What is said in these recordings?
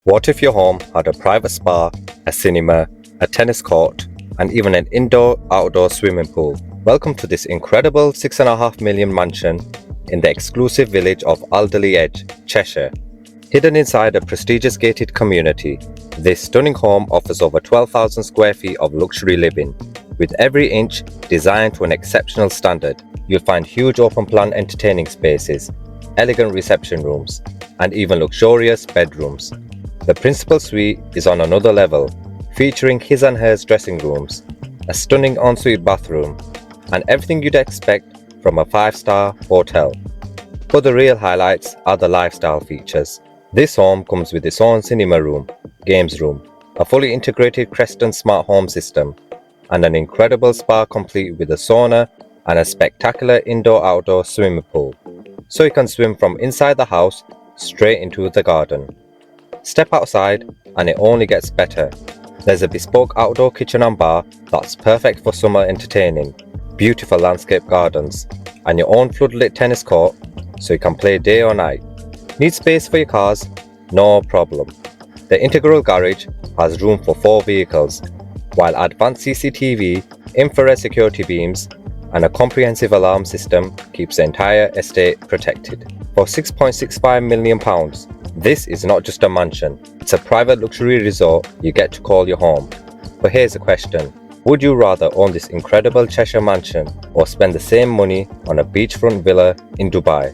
What if your home had a private spa, a cinema, a tennis court, and even an indoor-outdoor swimming pool? Welcome to this incredible 6.5 million mansion in the exclusive village of Alderley Edge, Cheshire. Hidden inside a prestigious gated community, this stunning home offers over 12,000 square feet of luxury living. With every inch designed to an exceptional standard, you'll find huge open-plan entertaining spaces, elegant reception rooms, and even luxurious bedrooms. The principal suite is on another level, featuring his and hers dressing rooms, a stunning ensuite bathroom, and everything you'd expect from a 5-star hotel. But the real highlights are the lifestyle features. This home comes with its own cinema room, games room, a fully integrated Creston smart home system, and an incredible spa complete with a sauna and a spectacular indoor-outdoor swimming pool, so you can swim from inside the house straight into the garden. Step outside and it only gets better. There's a bespoke outdoor kitchen and bar that's perfect for summer entertaining, beautiful landscape gardens, and your own floodlit tennis court so you can play day or night. Need space for your cars? No problem. The integral garage has room for 4 vehicles, while advanced CCTV, infrared security beams, and a comprehensive alarm system keeps the entire estate protected. For £6.65 million, this is not just a mansion, it's a private luxury resort you get to call your home. But here's a question. Would you rather own this incredible Cheshire mansion or spend the same money on a beachfront villa in Dubai?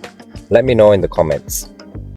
Let me know in the comments.